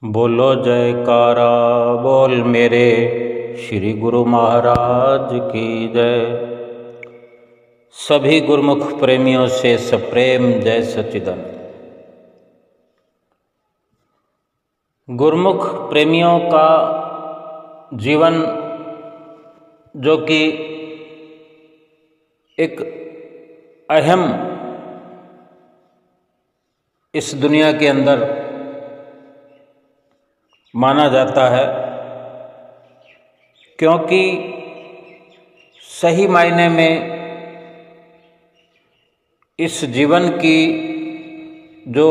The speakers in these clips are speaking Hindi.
बोलो जयकारा बोल मेरे श्री गुरु महाराज की जय। सभी गुरुमुख प्रेमियों से सप्रेम जय सच्चिदानंद। गुरुमुख प्रेमियों का जीवन जो कि एक अहम इस दुनिया के अंदर माना जाता है, क्योंकि सही मायने में इस जीवन की जो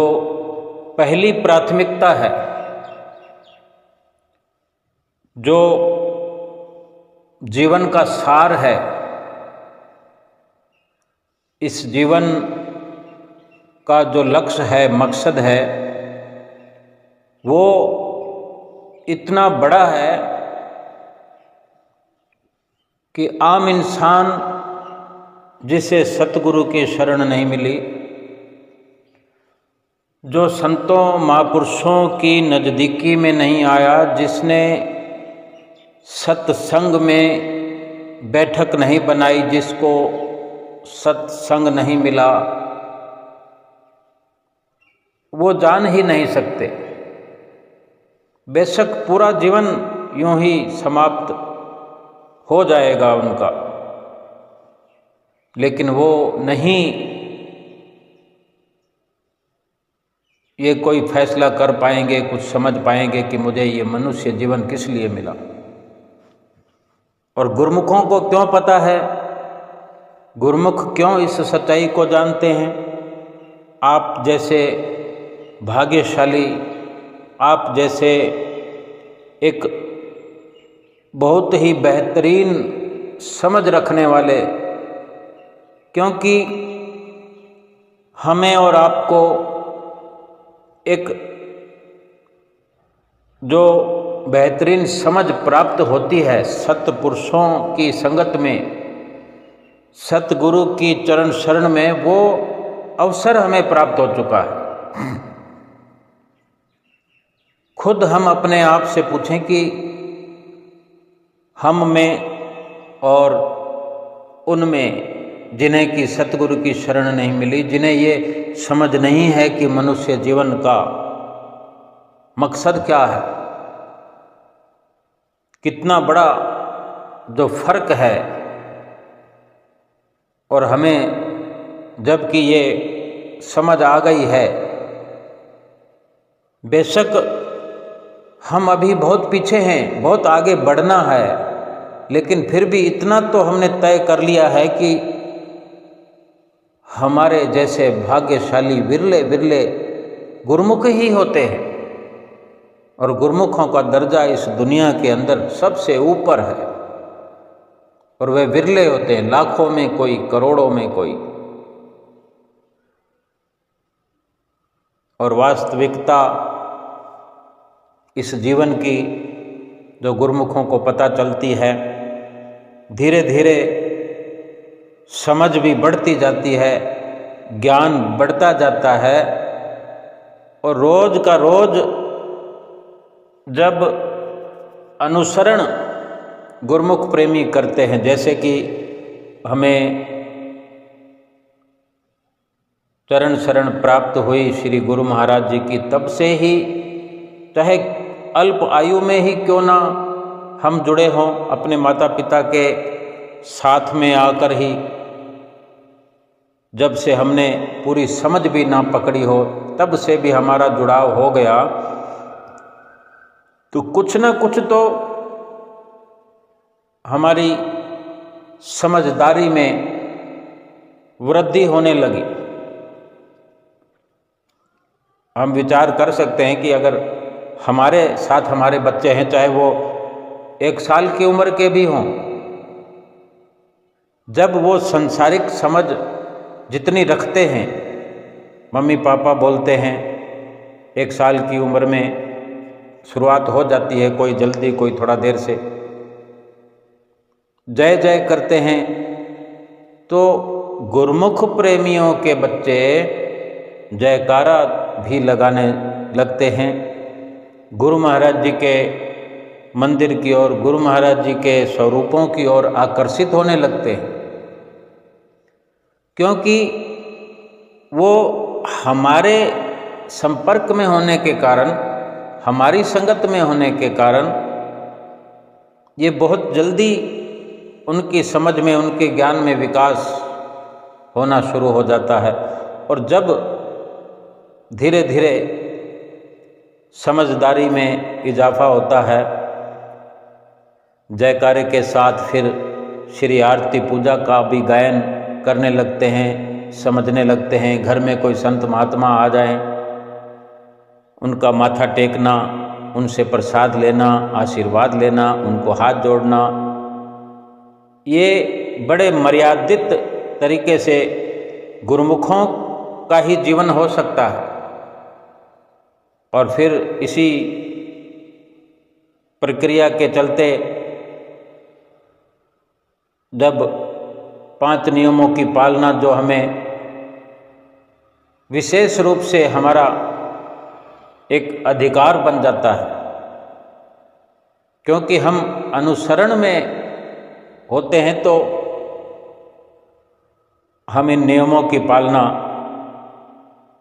पहली प्राथमिकता है, जो जीवन का सार है, इस जीवन का जो लक्ष्य है, मकसद है, वो इतना बड़ा है कि आम इंसान जिसे सतगुरु की शरण नहीं मिली, जो संतों महापुरुषों की नज़दीकी में नहीं आया, जिसने सत्संग में बैठक नहीं बनाई, जिसको सत्संग नहीं मिला, वो जान ही नहीं सकते। बेशक पूरा जीवन यूं ही समाप्त हो जाएगा उनका, लेकिन वो नहीं ये कोई फैसला कर पाएंगे, कुछ समझ पाएंगे कि मुझे ये मनुष्य जीवन किस लिए मिला। और गुरुमुखों को क्यों पता है, गुरुमुख क्यों इस सच्चाई को जानते हैं। आप जैसे भाग्यशाली, आप जैसे एक बहुत ही बेहतरीन समझ रखने वाले, क्योंकि हमें और आपको एक जो बेहतरीन समझ प्राप्त होती है सत्पुरुषों की संगत में, सतगुरु की चरण शरण में, वो अवसर हमें प्राप्त हो चुका है। खुद हम अपने आप से पूछें कि हम में और उनमें जिन्हें कि सतगुरु की शरण नहीं मिली, जिन्हें ये समझ नहीं है कि मनुष्य जीवन का मकसद क्या है, कितना बड़ा जो फर्क है। और हमें जबकि ये समझ आ गई है, बेशक हम अभी बहुत पीछे हैं, बहुत आगे बढ़ना है, लेकिन फिर भी इतना तो हमने तय कर लिया है कि हमारे जैसे भाग्यशाली विरले विरले गुरुमुख ही होते हैं। और गुरुमुखों का दर्जा इस दुनिया के अंदर सबसे ऊपर है, और वे विरले होते हैं, लाखों में कोई, करोड़ों में कोई। और वास्तविकता इस जीवन की जो गुरुमुखों को पता चलती है, धीरे धीरे समझ भी बढ़ती जाती है, ज्ञान बढ़ता जाता है। और रोज का रोज जब अनुसरण गुरुमुख प्रेमी करते हैं, जैसे कि हमें चरण शरण प्राप्त हुई श्री गुरु महाराज जी की, तब से ही चाहे अल्प आयु में ही क्यों ना हम जुड़े हों, अपने माता पिता के साथ में आकर ही, जब से हमने पूरी समझ भी ना पकड़ी हो, तब से भी हमारा जुड़ाव हो गया, तो कुछ ना कुछ तो हमारी समझदारी में वृद्धि होने लगी। हम विचार कर सकते हैं कि अगर हमारे साथ हमारे बच्चे हैं, चाहे वो 1 साल की उम्र के भी हों, जब वो संसारिक समझ जितनी रखते हैं, मम्मी पापा बोलते हैं, 1 साल की उम्र में शुरुआत हो जाती है, कोई जल्दी कोई थोड़ा देर से, जय जय करते हैं, तो गुरुमुख प्रेमियों के बच्चे जयकारा भी लगाने लगते हैं। गुरु महाराज जी के मंदिर की ओर, गुरु महाराज जी के स्वरूपों की ओर आकर्षित होने लगते हैं, क्योंकि वो हमारे संपर्क में होने के कारण, हमारी संगत में होने के कारण ये बहुत जल्दी उनकी समझ में, उनके ज्ञान में विकास होना शुरू हो जाता है। और जब धीरे धीरे समझदारी में इजाफा होता है, जयकारे के साथ फिर श्री आरती पूजा का भी गायन करने लगते हैं, समझने लगते हैं। घर में कोई संत महात्मा आ जाएं, उनका माथा टेकना, उनसे प्रसाद लेना, आशीर्वाद लेना, उनको हाथ जोड़ना, ये बड़े मर्यादित तरीके से गुरुमुखों का ही जीवन हो सकता है। और फिर इसी प्रक्रिया के चलते जब 5 नियमों की पालना, जो हमें विशेष रूप से हमारा एक अधिकार बन जाता है, क्योंकि हम अनुसरण में होते हैं, तो हम इन नियमों की पालना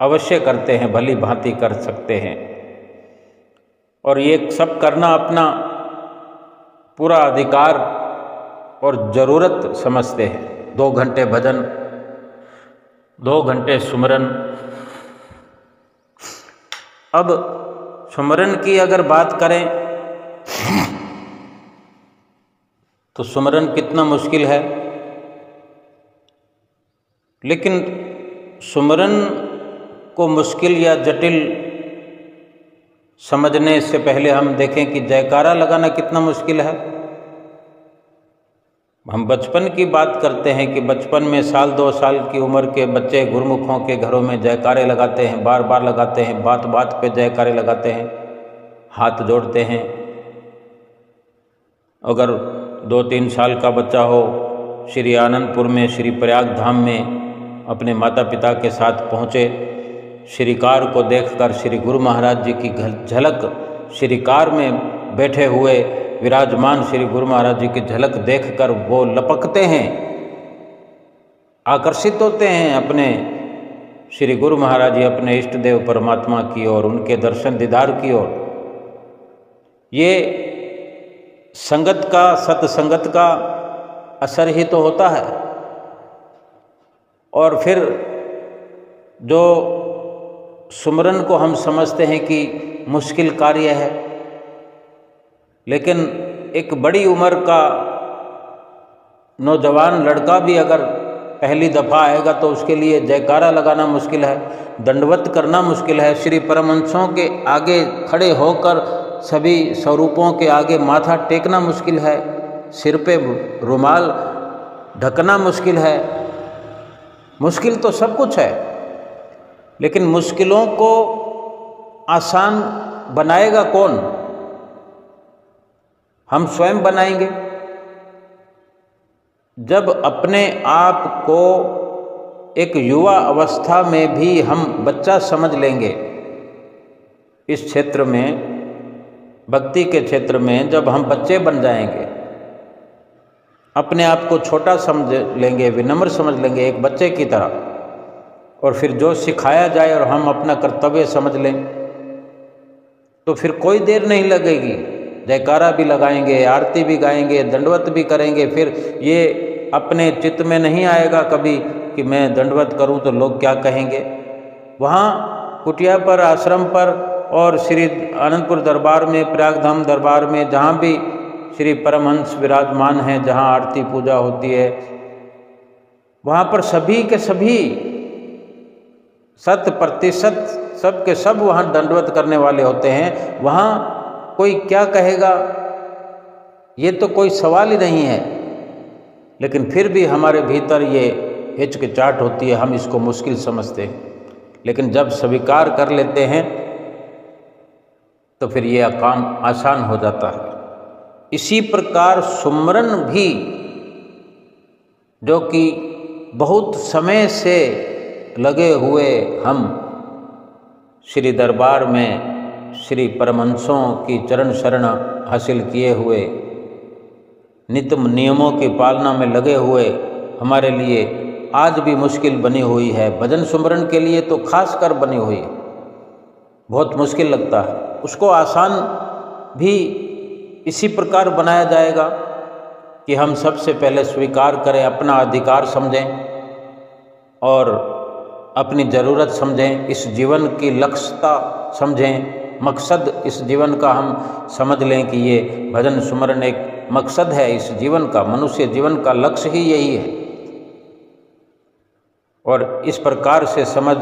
अवश्य करते हैं, भली भांति कर सकते हैं। और ये सब करना अपना पूरा अधिकार और ज़रूरत समझते हैं। 2 घंटे भजन, 2 घंटे सुमरन। अब सुमरन की अगर बात करें तो सुमरन कितना मुश्किल है, लेकिन सुमरन को मुश्किल या जटिल समझने से पहले हम देखें कि जयकारा लगाना कितना मुश्किल है। हम बचपन की बात करते हैं कि बचपन में 1-2 साल की उम्र के बच्चे गुरुमुखों के घरों में जयकारे लगाते हैं, बार बार लगाते हैं, बात बात पे जयकारे लगाते हैं, हाथ जोड़ते हैं। अगर 2-3 साल का बच्चा हो, श्री आनंदपुर में, श्री प्रयाग धाम में अपने माता पिता के साथ पहुँचे, श्रीकार को देखकर, श्री गुरु महाराज जी की झलक, श्रीकार में बैठे हुए विराजमान श्री गुरु महाराज जी की झलक देखकर वो लपकते हैं, आकर्षित होते हैं अपने श्री गुरु महाराज जी, अपने इष्ट देव परमात्मा की ओर, उनके दर्शन दीदार की ओर। ये संगत का, सत्संगत का असर ही तो होता है। और फिर जो सुमरन को हम समझते हैं कि मुश्किल कार्य है, लेकिन एक बड़ी उम्र का नौजवान लड़का भी अगर पहली दफ़ा आएगा तो उसके लिए जयकारा लगाना मुश्किल है, दंडवत करना मुश्किल है, श्री परमहंसों के आगे खड़े होकर सभी स्वरूपों के आगे माथा टेकना मुश्किल है, सिर पे रुमाल ढकना मुश्किल है। मुश्किल तो सब कुछ है, लेकिन मुश्किलों को आसान बनाएगा कौन? हम स्वयं बनाएंगे। जब अपने आप को एक युवा अवस्था में भी हम बच्चा समझ लेंगे, इस क्षेत्र में, भक्ति के क्षेत्र में जब हम बच्चे बन जाएंगे, अपने आप को छोटा समझ लेंगे, विनम्र समझ लेंगे एक बच्चे की तरह, और फिर जो सिखाया जाए और हम अपना कर्तव्य समझ लें, तो फिर कोई देर नहीं लगेगी। जयकारा भी लगाएंगे, आरती भी गाएंगे, दंडवत भी करेंगे। फिर ये अपने चित्त में नहीं आएगा कभी कि मैं दंडवत करूं तो लोग क्या कहेंगे। वहाँ कुटिया पर, आश्रम पर और श्री आनंदपुर दरबार में, प्रयागधाम दरबार में, जहाँ भी श्री परमहंस विराजमान हैं, जहाँ आरती पूजा होती है, वहाँ पर सभी के सभी 100% सब के सब वहाँ दंडवत करने वाले होते हैं। वहाँ कोई क्या कहेगा ये तो कोई सवाल ही नहीं है, लेकिन फिर भी हमारे भीतर ये हिचकिचाहट होती है, हम इसको मुश्किल समझते हैं। लेकिन जब स्वीकार कर लेते हैं तो फिर ये काम आसान हो जाता है। इसी प्रकार सुमरन भी, जो कि बहुत समय से लगे हुए हम श्री दरबार में, श्री परमहंसों की चरण शरण हासिल किए हुए, नित्य नियमों की पालना में लगे हुए हमारे लिए आज भी मुश्किल बनी हुई है। भजन सुमरन के लिए तो खास कर बनी हुई है, बहुत मुश्किल लगता है। उसको आसान भी इसी प्रकार बनाया जाएगा कि हम सबसे पहले स्वीकार करें, अपना अधिकार समझें और अपनी ज़रूरत समझें, इस जीवन की लक्ष्यता समझें, मकसद इस जीवन का हम समझ लें कि ये भजन सुमरन एक मकसद है इस जीवन का, मनुष्य जीवन का लक्ष्य ही यही है। और इस प्रकार से समझ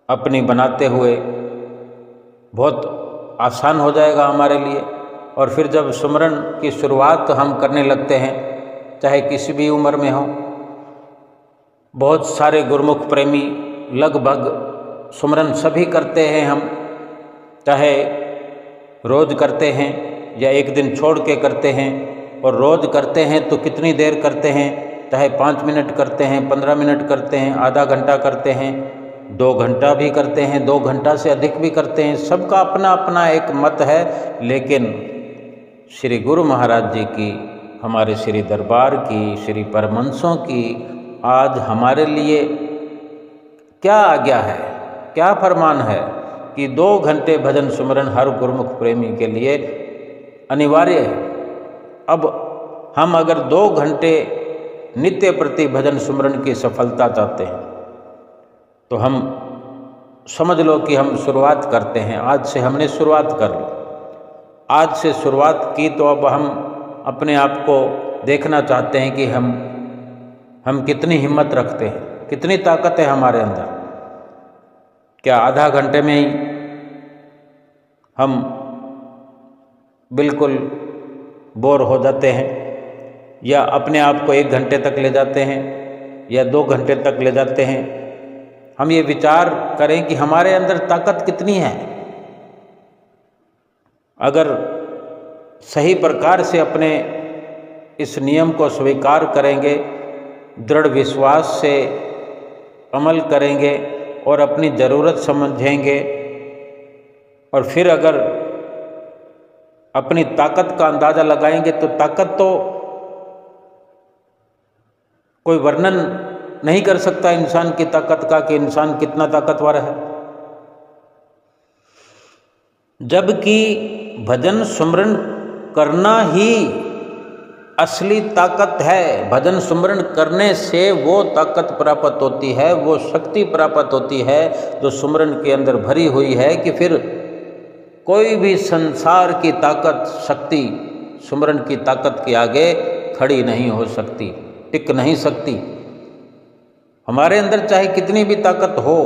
अपनी बनाते हुए बहुत आसान हो जाएगा हमारे लिए। और फिर जब सुमरन की शुरुआत हम करने लगते हैं, चाहे किसी भी उम्र में हो, बहुत सारे गुरुमुख प्रेमी लगभग सुमरन सभी करते हैं। हम चाहे रोज़ करते हैं या एक दिन छोड़ के करते हैं, और रोज़ करते हैं तो कितनी देर करते हैं, चाहे 5 मिनट करते हैं, 15 मिनट करते हैं, आधा घंटा करते हैं, 2 घंटा भी करते हैं, 2 घंटा से अधिक भी करते हैं, सबका अपना अपना एक मत है। लेकिन श्री गुरु महाराज जी की, हमारे श्री दरबार की, श्री परमहंसों की आज हमारे लिए क्या आज्ञा है, क्या फरमान है कि 2 घंटे भजन सुमरन हर गुरुमुख प्रेमी के लिए अनिवार्य है। अब हम अगर 2 घंटे नित्य प्रति भजन सुमरन की सफलता चाहते हैं तो हम समझ लो कि हम शुरुआत करते हैं। आज से हमने शुरुआत कर ली, आज से शुरुआत की, तो अब हम अपने आप को देखना चाहते हैं कि हम कितनी हिम्मत रखते हैं, कितनी ताकत है हमारे अंदर। क्या आधा घंटे में ही हम बिल्कुल बोर हो जाते हैं, या अपने आप को 1 घंटे तक ले जाते हैं, या 2 घंटे तक ले जाते हैं? हम ये विचार करें कि हमारे अंदर ताकत कितनी है। अगर सही प्रकार से अपने इस नियम को स्वीकार करेंगे, दृढ़ विश्वास से अमल करेंगे और अपनी ज़रूरत समझेंगे, और फिर अगर अपनी ताकत का अंदाज़ा लगाएंगे, तो ताकत तो कोई वर्णन नहीं कर सकता इंसान की ताकत का कि इंसान कितना ताकतवर है। जबकि भजन सुमरन करना ही असली ताकत है। भजन सुमरन करने से वो ताकत प्राप्त होती है, वो शक्ति प्राप्त होती है जो सुमरन के अंदर भरी हुई है, कि फिर कोई भी संसार की ताकत, शक्ति सुमरन की ताकत के आगे खड़ी नहीं हो सकती, टिक नहीं सकती। हमारे अंदर चाहे कितनी भी ताकत हो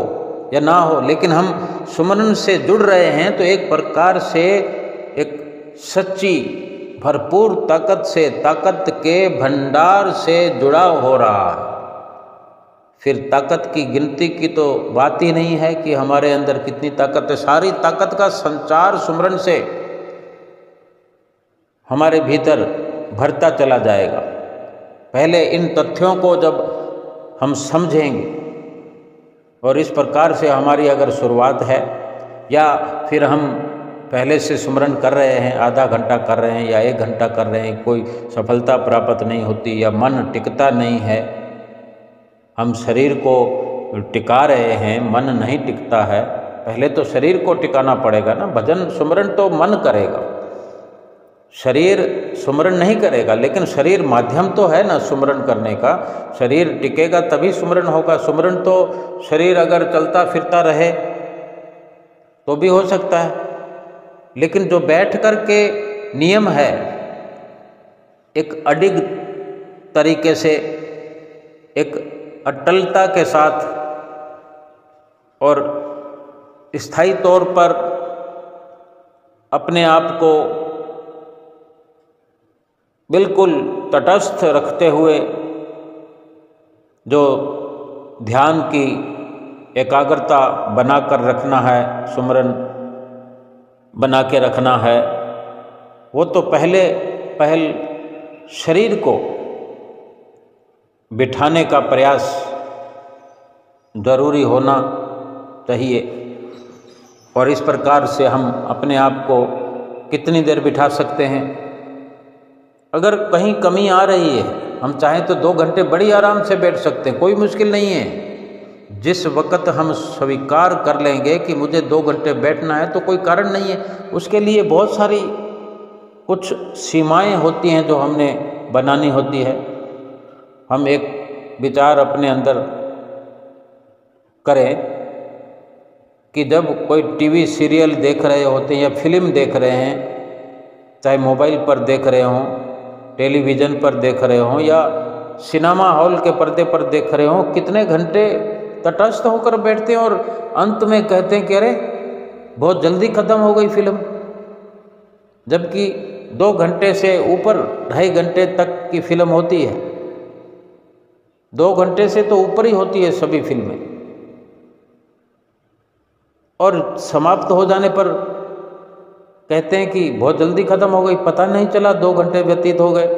या ना हो, लेकिन हम सुमरन से जुड़ रहे हैं तो एक प्रकार से एक सच्ची भरपूर ताकत से, ताकत के भंडार से जुड़ाव हो रहा है। फिर ताकत की गिनती की तो बात ही नहीं है कि हमारे अंदर कितनी ताकत है। सारी ताकत का संचार सुमरन से हमारे भीतर भरता चला जाएगा। पहले इन तथ्यों को जब हम समझेंगे, और इस प्रकार से हमारी अगर शुरुआत है, या फिर हम पहले से सुमरन कर रहे हैं, आधा घंटा कर रहे हैं या 1 घंटा कर रहे हैं, कोई सफलता प्राप्त नहीं होती या मन टिकता नहीं है, हम शरीर को टिका रहे हैं, मन नहीं टिकता है, पहले तो शरीर को टिकाना पड़ेगा ना। भजन सुमरन तो मन करेगा, शरीर सुमरन नहीं करेगा, लेकिन शरीर माध्यम तो है ना सुमरन करने का। शरीर टिकेगा तभी सुमरन होगा। सुमरन तो शरीर अगर चलता फिरता रहे तो भी हो सकता है, लेकिन जो बैठ कर के नियम है, एक अडिग तरीके से, एक अटलता के साथ और स्थायी तौर पर अपने आप को बिल्कुल तटस्थ रखते हुए जो ध्यान की एकाग्रता बनाकर रखना है, सुमरन बना के रखना है, वो तो पहल शरीर को बिठाने का प्रयास जरूरी होना चाहिए। और इस प्रकार से हम अपने आप को कितनी देर बिठा सकते हैं। अगर कहीं कमी आ रही है, हम चाहें तो 2 घंटे बड़ी आराम से बैठ सकते हैं, कोई मुश्किल नहीं है। जिस वक़्त हम स्वीकार कर लेंगे कि मुझे 2 घंटे बैठना है तो कोई कारण नहीं है। उसके लिए बहुत सारी कुछ सीमाएं होती हैं जो हमने बनानी होती है। हम एक विचार अपने अंदर करें कि जब कोई टीवी सीरियल देख रहे होते हैं या फिल्म देख रहे हैं, चाहे मोबाइल पर देख रहे हों, टेलीविज़न पर देख रहे हों या सिनेमा हॉल के पर्दे पर देख रहे हों, कितने घंटे तटस्थ होकर बैठते हैं और अंत में कहते हैं कि अरे बहुत जल्दी ख़त्म हो गई फिल्म, जबकि 2 घंटे से ऊपर 2.5 घंटे तक की फिल्म होती है। 2 घंटे से तो ऊपर ही होती है सभी फिल्में, और समाप्त हो जाने पर कहते हैं कि बहुत जल्दी ख़त्म हो गई, पता नहीं चला 2 घंटे व्यतीत हो गए।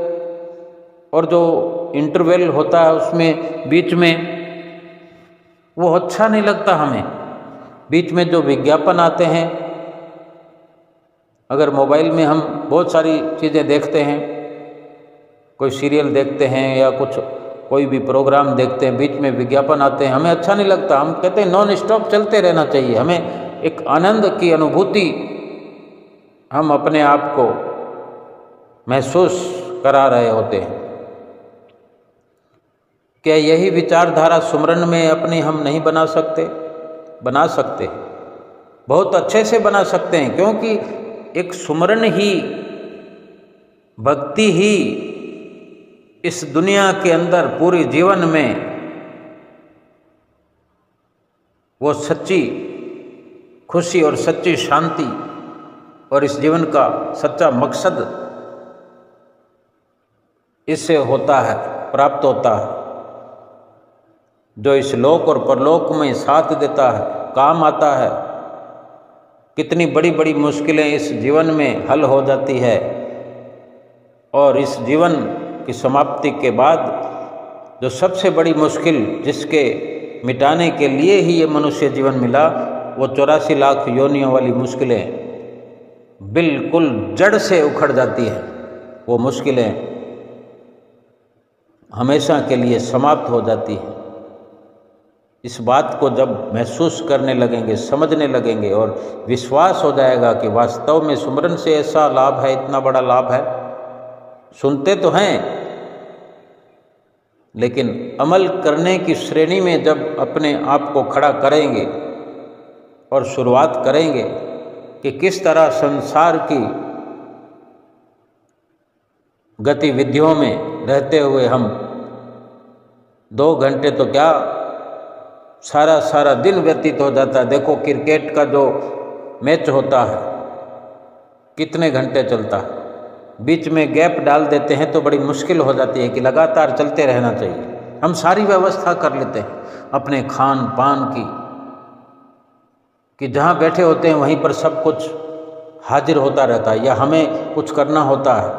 और जो इंटरवल होता है उसमें बीच में वो अच्छा नहीं लगता हमें। बीच में जो विज्ञापन आते हैं, अगर मोबाइल में हम बहुत सारी चीज़ें देखते हैं, कोई सीरियल देखते हैं या कोई भी प्रोग्राम देखते हैं, बीच में विज्ञापन आते हैं, हमें अच्छा नहीं लगता। हम कहते हैं नॉन स्टॉप चलते रहना चाहिए। हमें एक आनंद की अनुभूति हम अपने आप को महसूस करा रहे होते हैं। क्या यही विचारधारा सुमरन में अपनी हम नहीं बना सकते? बना सकते हैं, बहुत अच्छे से बना सकते हैं, क्योंकि एक सुमरन ही, भक्ति ही इस दुनिया के अंदर पूरे जीवन में वो सच्ची खुशी और सच्ची शांति और इस जीवन का सच्चा मकसद इससे होता है, प्राप्त होता है, जो इस लोक और परलोक में साथ देता है, काम आता है। कितनी बड़ी बड़ी मुश्किलें इस जीवन में हल हो जाती है, और इस जीवन की समाप्ति के बाद जो सबसे बड़ी मुश्किल जिसके मिटाने के लिए ही ये मनुष्य जीवन मिला, वो 84 लाख योनियों वाली मुश्किलें बिल्कुल जड़ से उखड़ जाती हैं। वो मुश्किलें हमेशा के लिए समाप्त हो जाती हैं। इस बात को जब महसूस करने लगेंगे, समझने लगेंगे और विश्वास हो जाएगा कि वास्तव में सुमरन से ऐसा लाभ है, इतना बड़ा लाभ है। सुनते तो हैं, लेकिन अमल करने की श्रेणी में जब अपने आप को खड़ा करेंगे और शुरुआत करेंगे कि किस तरह संसार की गतिविधियों में रहते हुए हम 2 घंटे तो क्या सारा दिन व्यतीत हो जाता है। देखो क्रिकेट का जो मैच होता है कितने घंटे चलता है, बीच में गैप डाल देते हैं तो बड़ी मुश्किल हो जाती है कि लगातार चलते रहना चाहिए। हम सारी व्यवस्था कर लेते हैं अपने खान पान की, कि जहाँ बैठे होते हैं वहीं पर सब कुछ हाजिर होता रहता है, या हमें कुछ करना होता है,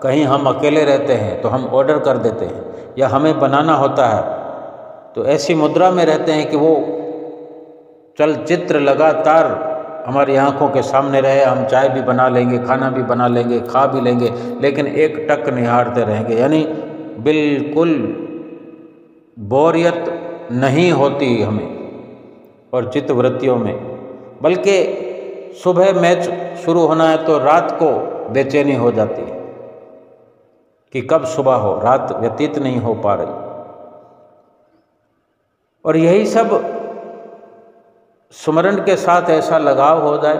कहीं हम अकेले रहते हैं तो हम ऑर्डर कर देते हैं, या हमें बनाना होता है तो ऐसी मुद्रा में रहते हैं कि वो चलचित्र लगातार हमारी आंखों के सामने रहे। हम चाय भी बना लेंगे, खाना भी बना लेंगे, खा भी लेंगे, लेकिन एक टक निहारते रहेंगे, यानी बिल्कुल बोरियत नहीं होती हमें और चित्तवृत्तियों में। बल्कि सुबह मैच शुरू होना है तो रात को बेचैनी हो जाती है कि कब सुबह हो, रात व्यतीत नहीं हो पा रही। और यही सब सुमरन के साथ ऐसा लगाव हो जाए,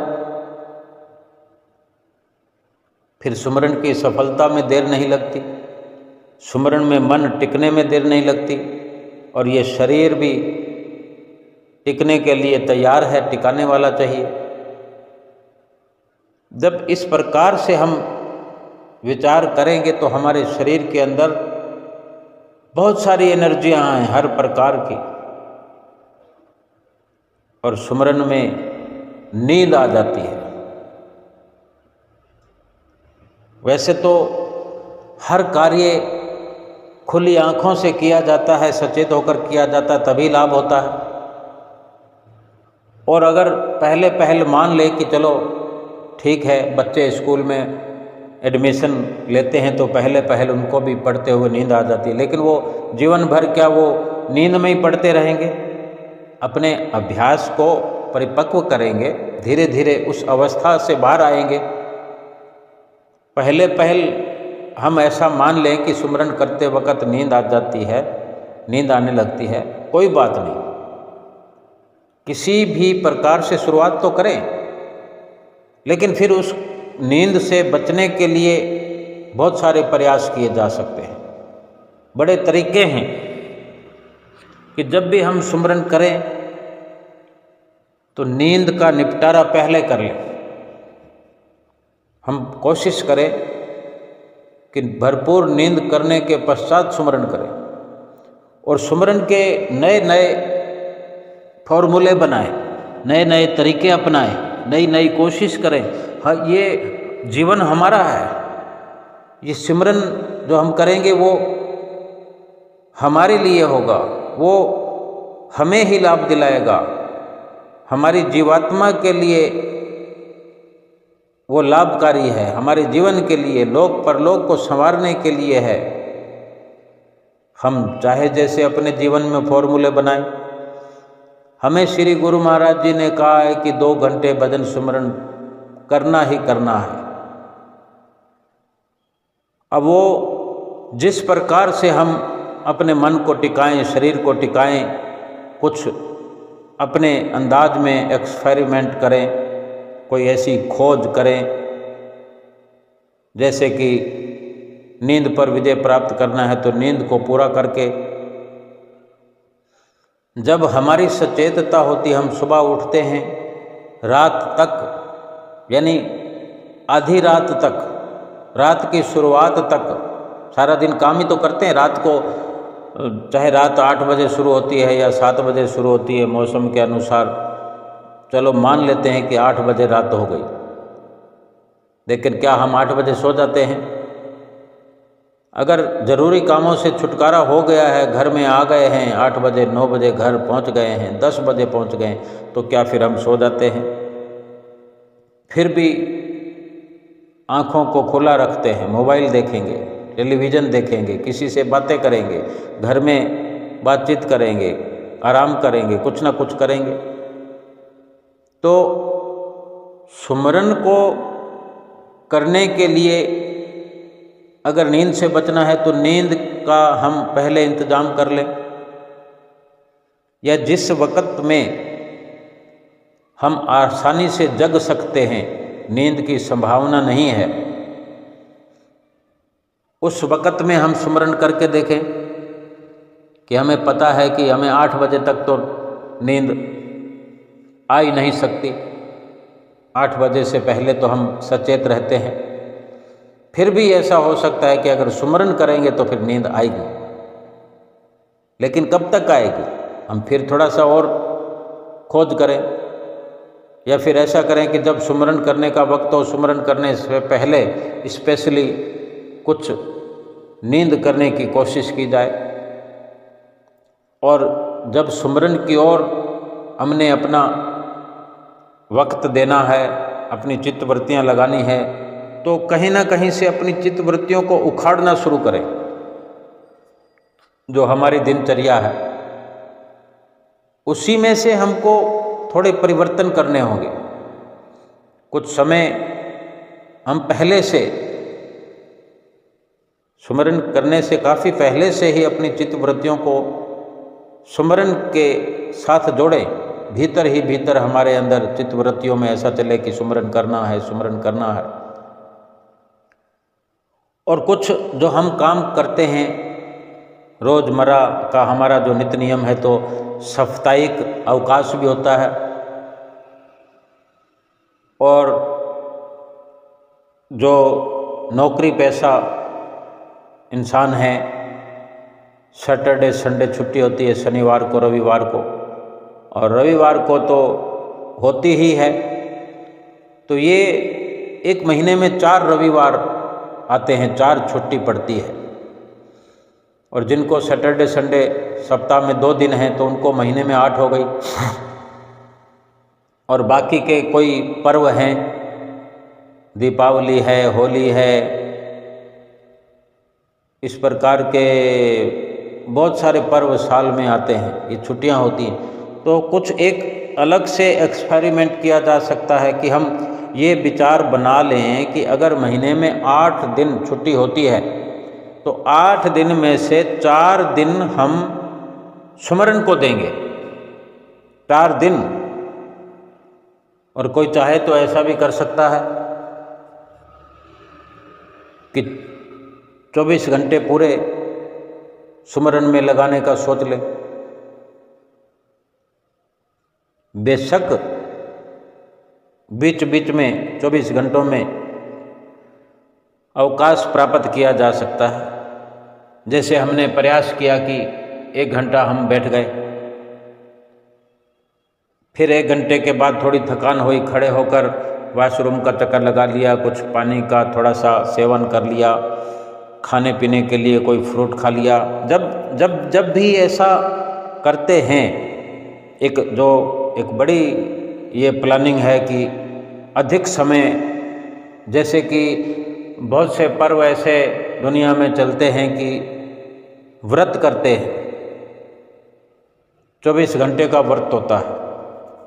फिर सुमरन की सफलता में देर नहीं लगती, सुमरन में मन टिकने में देर नहीं लगती, और ये शरीर भी टिकने के लिए तैयार है, टिकाने वाला चाहिए। जब इस प्रकार से हम विचार करेंगे तो हमारे शरीर के अंदर बहुत सारी एनर्जियाँ हैं हर प्रकार की, और सुमरन में नींद आ जाती है। वैसे तो हर कार्य खुली आंखों से किया जाता है, सचेत होकर किया जाता है, तभी लाभ होता है। और अगर पहले पहल मान ले कि चलो ठीक है, बच्चे स्कूल में एडमिशन लेते हैं तो पहले पहल उनको भी पढ़ते हुए नींद आ जाती है, लेकिन वो जीवन भर क्या वो नींद में ही पढ़ते रहेंगे? अपने अभ्यास को परिपक्व करेंगे, धीरे धीरे उस अवस्था से बाहर आएंगे। पहले पहल हम ऐसा मान लें कि सुमरन करते वक्त नींद आ जाती है, नींद आने लगती है, कोई बात नहीं, किसी भी प्रकार से शुरुआत तो करें, लेकिन फिर उस नींद से बचने के लिए बहुत सारे प्रयास किए जा सकते हैं। बड़े तरीके हैं कि जब भी हम सुमरन करें तो नींद का निपटारा पहले कर लें। हम कोशिश करें कि भरपूर नींद करने के पश्चात सुमरन करें और सुमरन के नए नए फॉर्मूले बनाएं, नए नए तरीके अपनाएं, नई नई कोशिश करें। हाँ, ये जीवन हमारा है, ये सिमरन जो हम करेंगे वो हमारे लिए होगा, वो हमें ही लाभ दिलाएगा, हमारी जीवात्मा के लिए वो लाभकारी है, हमारे जीवन के लिए, लोक परलोक को संवारने के लिए है। हम चाहे जैसे अपने जीवन में फॉर्मूले बनाएं। हमें श्री गुरु महाराज जी ने कहा है कि 2 घंटे भजन सुमरन करना ही करना है। अब वो जिस प्रकार से हम अपने मन को टिकाएं, शरीर को टिकाएं, कुछ अपने अंदाज में एक्सपेरिमेंट करें, कोई ऐसी खोज करें जैसे कि नींद पर विजय प्राप्त करना है तो नींद को पूरा करके, जब हमारी सचेतता होती, हम सुबह उठते हैं, रात तक यानी आधी रात तक, रात की शुरुआत तक सारा दिन काम ही तो करते हैं। रात को चाहे रात 8 बजे शुरू होती है या 7 बजे शुरू होती है, मौसम के अनुसार चलो मान लेते हैं कि 8 बजे रात हो गई, लेकिन क्या हम 8 बजे सो जाते हैं? अगर ज़रूरी कामों से छुटकारा हो गया है, घर में आ गए हैं, 8 बजे 9 बजे घर पहुंच गए हैं, 10 बजे पहुंच गए, तो क्या फिर हम सो जाते हैं? फिर भी आँखों को खुला रखते हैं, मोबाइल देखेंगे, टेलीविज़न देखेंगे, किसी से बातें करेंगे, घर में बातचीत करेंगे, आराम करेंगे, कुछ ना कुछ करेंगे। तो सुमरन को करने के लिए अगर नींद से बचना है तो नींद का हम पहले इंतजाम कर लें, या जिस वक्त में हम आसानी से जग सकते हैं, नींद की संभावना नहीं है, उस वक्त में हम सुमरन करके देखें कि हमें पता है कि हमें 8 बजे तक तो नींद आ ही नहीं सकती, 8 बजे से पहले तो हम सचेत रहते हैं। फिर भी ऐसा हो सकता है कि अगर सुमरन करेंगे तो फिर नींद आएगी, लेकिन कब तक आएगी? हम फिर थोड़ा सा और खोज करें, या फिर ऐसा करें कि जब सुमरन करने का वक्त हो, सुमरन करने से पहले स्पेशली कुछ नींद करने की कोशिश की जाए, और जब सुमरन की ओर हमने अपना वक्त देना है, अपनी चित्तवृत्तियाँ लगानी है, तो कहीं ना कहीं से अपनी चित्तवृत्तियों को उखाड़ना शुरू करें। जो हमारी दिनचर्या है उसी में से हमको थोड़े परिवर्तन करने होंगे। कुछ समय हम पहले से सुमरन करने से काफ़ी पहले से ही अपनी चित्तवृत्तियों को सुमरन के साथ जोड़ें। भीतर ही भीतर हमारे अंदर चित्तवृत्तियों में ऐसा चले कि सुमरन करना है, सुमरन करना है। और कुछ जो हम काम करते हैं रोज़मर्रा का, हमारा जो नित्य नियम है, तो साप्ताहिक अवकाश भी होता है, और जो नौकरी पेशा इंसान है, सैटरडे संडे छुट्टी होती है, शनिवार को, रविवार को, और रविवार को तो होती ही है। तो ये एक महीने में 4 रविवार आते हैं, 4 छुट्टी पड़ती है। और जिनको सैटरडे संडे सप्ताह में 2 दिन हैं तो उनको महीने में 8 हो गई। और बाकी के कोई पर्व हैं, दीपावली है, होली है, इस प्रकार के बहुत सारे पर्व साल में आते हैं, ये छुट्टियां होती हैं। तो कुछ एक अलग से एक्सपेरिमेंट किया जा सकता है कि हम ये विचार बना लें कि अगर महीने में 8 दिन छुट्टी होती है तो 8 दिन में से 4 दिन हम सुमरन को देंगे, 4 दिन। और कोई चाहे तो ऐसा भी कर सकता है कि 24 घंटे पूरे सुमरन में लगाने का सोच ले। बेशक बीच बीच में 24 घंटों में अवकाश प्राप्त किया जा सकता है। जैसे हमने प्रयास किया कि 1 घंटा हम बैठ गए, फिर 1 घंटे के बाद थोड़ी थकान हुई, खड़े होकर वॉशरूम का चक्कर लगा लिया, कुछ पानी का थोड़ा सा सेवन कर लिया, खाने पीने के लिए कोई फ्रूट खा लिया। जब भी ऐसा करते हैं, एक बड़ी ये प्लानिंग है कि अधिक समय, जैसे कि बहुत से पर्व ऐसे दुनिया में चलते हैं कि व्रत करते हैं, 24 घंटे का व्रत होता है,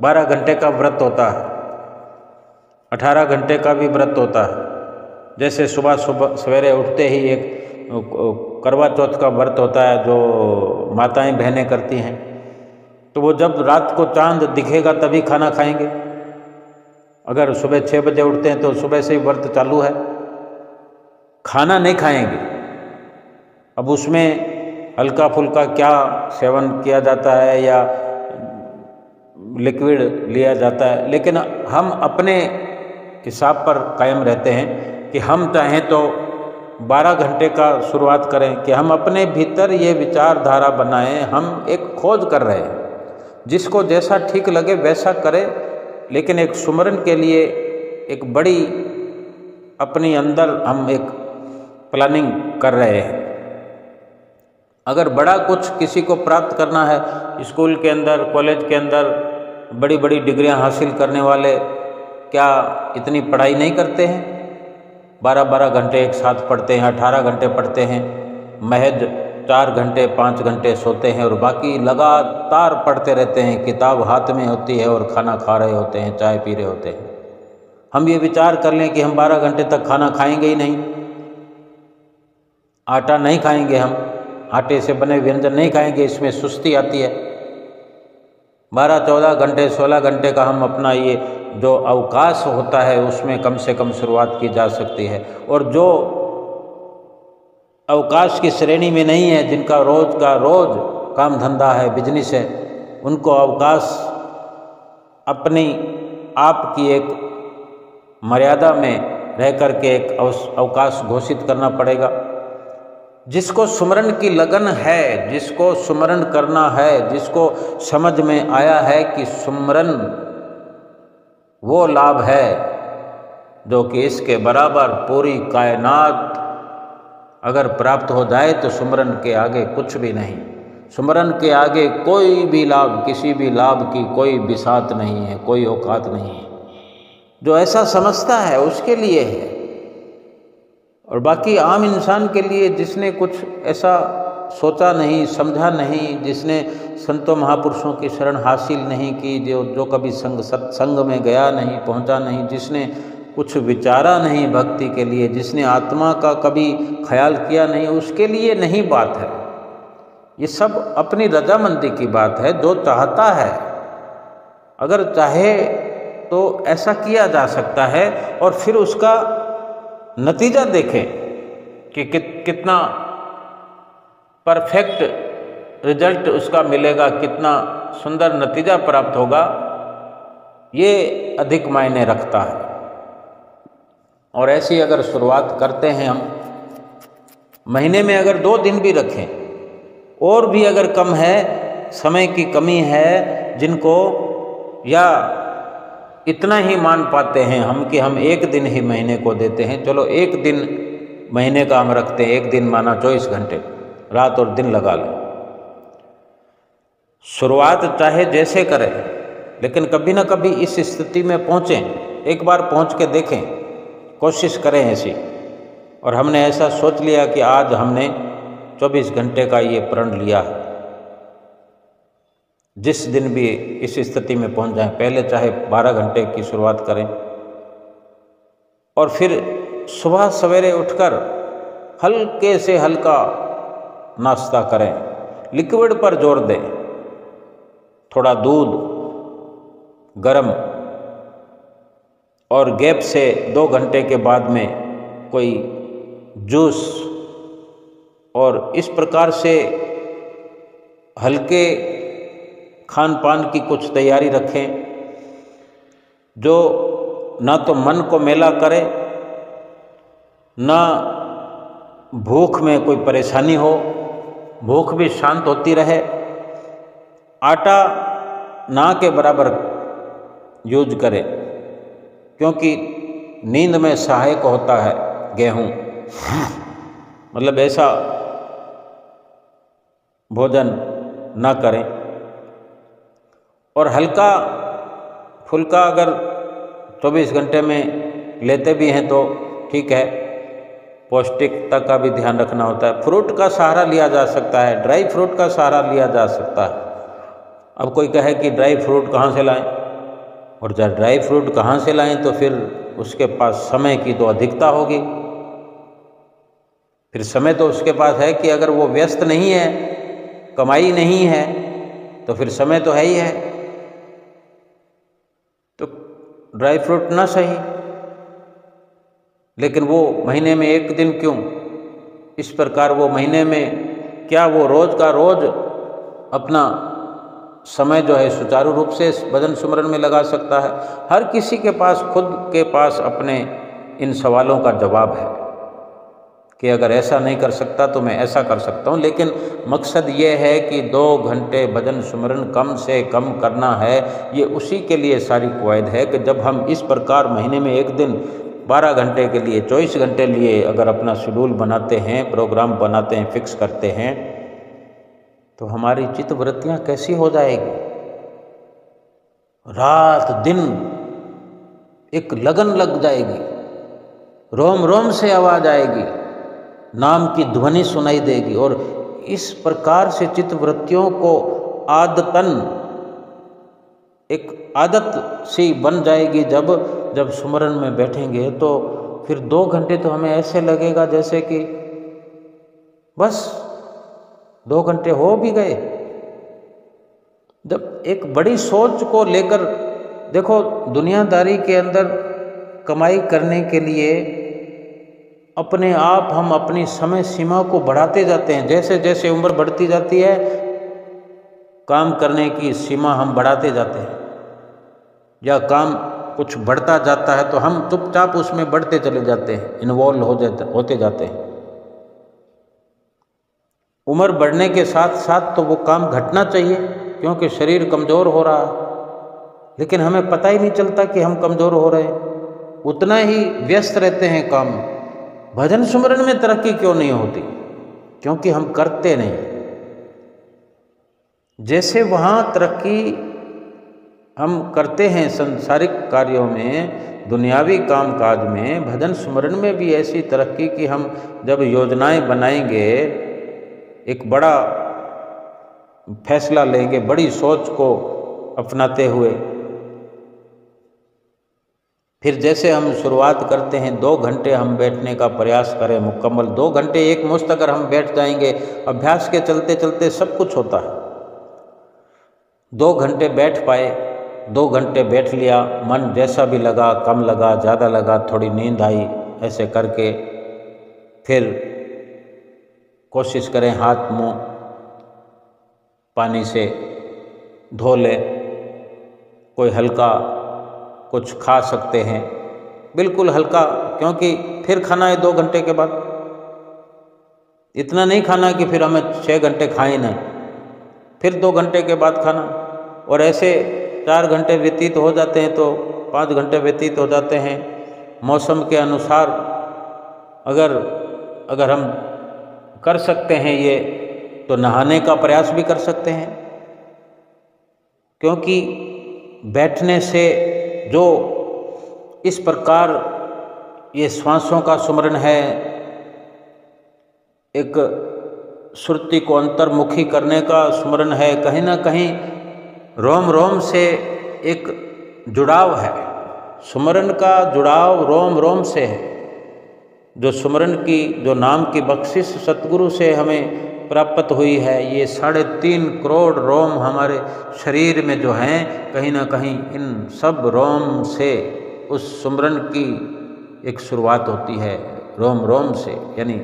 12 घंटे का व्रत होता है, 18 घंटे का भी व्रत होता है। जैसे सुबह सवेरे उठते ही एक करवा चौथ का व्रत होता है जो माताएं बहनें करती हैं, तो वो जब रात को चांद दिखेगा तभी खाना खाएंगे। अगर सुबह 6 बजे उठते हैं तो सुबह से ही व्रत चालू है, खाना नहीं खाएंगे। अब उसमें हल्का फुल्का क्या सेवन किया जाता है या लिक्विड लिया जाता है, लेकिन हम अपने हिसाब पर कायम रहते हैं कि हम चाहें तो 12 घंटे का शुरुआत करें, कि हम अपने भीतर ये विचारधारा बनाएं। हम एक खोज कर रहे हैं, जिसको जैसा ठीक लगे वैसा करे, लेकिन एक सुमरन के लिए एक बड़ी अपनी अंदर हम एक प्लानिंग कर रहे हैं। अगर बड़ा कुछ किसी को प्राप्त करना है, स्कूल के अंदर, कॉलेज के अंदर बड़ी बड़ी डिग्रियां हासिल करने वाले क्या इतनी पढ़ाई नहीं करते हैं? 12-12 घंटे एक साथ पढ़ते हैं, 18 घंटे पढ़ते हैं, महज 4 घंटे 5 घंटे सोते हैं और बाकी लगातार पढ़ते रहते हैं। किताब हाथ में होती है और खाना खा रहे होते हैं, चाय पी रहे होते हैं। हम ये विचार कर लें कि हम 12 घंटे तक खाना खाएंगे ही नहीं, आटा नहीं खाएंगे, हम आटे से बने व्यंजन नहीं खाएंगे, इसमें सुस्ती आती है। 12-14 घंटे 16 घंटे का हम अपना ये जो अवकाश होता है उसमें कम से कम शुरुआत की जा सकती है। और जो अवकाश की श्रेणी में नहीं है, जिनका रोज का रोज काम धंधा है, बिजनेस है, उनको अवकाश अपनी आप की एक मर्यादा में रह कर के एक अवकाश घोषित करना पड़ेगा। जिसको सुमरन की लगन है, जिसको सुमरन करना है, जिसको समझ में आया है कि सुमरन वो लाभ है जो कि इसके बराबर पूरी कायनात अगर प्राप्त हो जाए तो सुमरन के आगे कुछ भी नहीं। सुमरन के आगे कोई भी लाभ, किसी भी लाभ की कोई बिसात नहीं है, कोई औकात नहीं है। जो ऐसा समझता है उसके लिए है, और बाकी आम इंसान के लिए, जिसने कुछ ऐसा सोचा नहीं, समझा नहीं, जिसने संतों महापुरुषों की शरण हासिल नहीं की, जो कभी सत्संग में गया नहीं, पहुंचा नहीं, जिसने कुछ विचारा नहीं भक्ति के लिए, जिसने आत्मा का कभी ख्याल किया नहीं, उसके लिए नहीं बात है। ये सब अपनी रजामंदी की बात है। जो चाहता है, अगर चाहे तो ऐसा किया जा सकता है, और फिर उसका नतीजा देखें कि कितना परफेक्ट रिजल्ट उसका मिलेगा, कितना सुंदर नतीजा प्राप्त होगा, ये अधिक मायने रखता है। और ऐसी अगर शुरुआत करते हैं हम, महीने में अगर 2 दिन भी रखें, और भी अगर कम है, समय की कमी है जिनको, या इतना ही मान पाते हैं हम कि हम 1 दिन ही महीने को देते हैं, चलो 1 दिन महीने का हम रखते हैं, 1 दिन माना 24 घंटे, रात और दिन लगा लो। शुरुआत चाहे जैसे करें, लेकिन कभी ना कभी इस स्थिति में पहुँचें, एक बार पहुँच के देखें, कोशिश करें ऐसी। और हमने ऐसा सोच लिया कि आज हमने 24 घंटे का ये प्रण लिया है। जिस दिन भी इस स्थिति में पहुँच जाएं, पहले चाहे 12 घंटे की शुरुआत करें और फिर सुबह सवेरे उठकर हल्के से हल्का नाश्ता करें, लिक्विड पर जोर दें, थोड़ा दूध गरम, और गैप से 2 घंटे के बाद में कोई जूस, और इस प्रकार से हल्के खान पान की कुछ तैयारी रखें जो ना तो मन को मेला करे, ना भूख में कोई परेशानी हो, भूख भी शांत होती रहे। आटा ना के बराबर यूज करें, क्योंकि नींद में सहायक होता है गेहूँ, मतलब ऐसा भोजन ना करें। और हल्का फुल्का अगर 24 घंटे में लेते भी हैं तो ठीक है, पौष्टिकता का भी ध्यान रखना होता है। फ्रूट का सहारा लिया जा सकता है, ड्राई फ्रूट का सहारा लिया जा सकता है। अब कोई कहे कि ड्राई फ्रूट कहाँ से लाएं, और जब ड्राई फ्रूट कहाँ से लाएं तो फिर उसके पास समय की तो अधिकता होगी। फिर समय तो उसके पास है कि अगर वो व्यस्त नहीं है, कमाई नहीं है, तो फिर समय तो है ही है। तो ड्राई फ्रूट ना सही, लेकिन वो महीने में एक दिन क्यों, इस प्रकार वो महीने में क्या वो रोज का रोज अपना समय जो है सुचारू रूप से भजन सुमरन में लगा सकता है। हर किसी के पास खुद के पास अपने इन सवालों का जवाब है कि अगर ऐसा नहीं कर सकता तो मैं ऐसा कर सकता हूँ। लेकिन मकसद ये है कि 2 घंटे भजन सुमरन कम से कम करना है। ये उसी के लिए सारी कवायद है कि जब हम इस प्रकार महीने में एक दिन 12 घंटे के लिए 24 घंटे लिए अगर अपना शेड्यूल बनाते हैं, प्रोग्राम बनाते हैं, फिक्स करते हैं, तो हमारी चित्त वृत्तियाँ कैसी हो जाएगी। रात दिन एक लगन लग जाएगी, रोम रोम से आवाज आएगी, नाम की ध्वनि सुनाई देगी। और इस प्रकार से चित्त वृत्तियों को आदतन एक आदत सी बन जाएगी। जब सुमरन में बैठेंगे तो फिर 2 घंटे तो हमें ऐसे लगेगा जैसे कि बस 2 घंटे हो भी गए। जब एक बड़ी सोच को लेकर देखो, दुनियादारी के अंदर कमाई करने के लिए अपने आप हम अपनी समय सीमा को बढ़ाते जाते हैं। जैसे जैसे उम्र बढ़ती जाती है, काम करने की सीमा हम बढ़ाते जाते हैं, या काम कुछ बढ़ता जाता है तो हम चुपचाप उसमें बढ़ते चले जाते हैं, इन्वॉल्व होते जाते हैं। उम्र बढ़ने के साथ साथ तो वो काम घटना चाहिए, क्योंकि शरीर कमज़ोर हो रहा है, लेकिन हमें पता ही नहीं चलता कि हम कमज़ोर हो रहे हैं, उतना ही व्यस्त रहते हैं काम में। भजन सुमरन में तरक्की क्यों नहीं होती? क्योंकि हम करते नहीं। जैसे वहाँ तरक्की हम करते हैं संसारिक कार्यों में, दुनियावी कामकाज में, भजन सुमरन में भी ऐसी तरक्की कि हम जब योजनाएं बनाएंगे, एक बड़ा फैसला लेंगे, बड़ी सोच को अपनाते हुए, फिर जैसे हम शुरुआत करते हैं 2 घंटे हम बैठने का प्रयास करें मुकम्मल। 2 घंटे एक मुश्त अगर हम बैठ जाएंगे, अभ्यास के चलते चलते सब कुछ होता है। 2 घंटे बैठ पाए, 2 घंटे बैठ लिया, मन जैसा भी लगा, कम लगा, ज़्यादा लगा, थोड़ी नींद आई, ऐसे करके फिर कोशिश करें हाथ मुंह पानी से धो लें, कोई हल्का कुछ खा सकते हैं, बिल्कुल हल्का, क्योंकि फिर खाना है 2 घंटे के बाद। इतना नहीं खाना कि फिर हमें 6 घंटे खाएं नहीं, फिर 2 घंटे के बाद खाना, और ऐसे 4 घंटे व्यतीत हो जाते हैं तो 5 घंटे व्यतीत हो जाते हैं। मौसम के अनुसार अगर हम कर सकते हैं ये, तो नहाने का प्रयास भी कर सकते हैं, क्योंकि बैठने से जो इस प्रकार ये श्वासों का सुमरन है, एक श्रुति को अंतर्मुखी करने का सुमरन है, कहीं ना कहीं रोम रोम से एक जुड़ाव है। सुमरन का जुड़ाव रोम रोम से है। जो सुमरन की, जो नाम की बख्शिश सतगुरु से हमें प्राप्त हुई है, ये 3.5 करोड़ रोम हमारे शरीर में जो हैं, कहीं ना कहीं इन सब रोम से उस सुमरन की एक शुरुआत होती है, रोम रोम से। यानी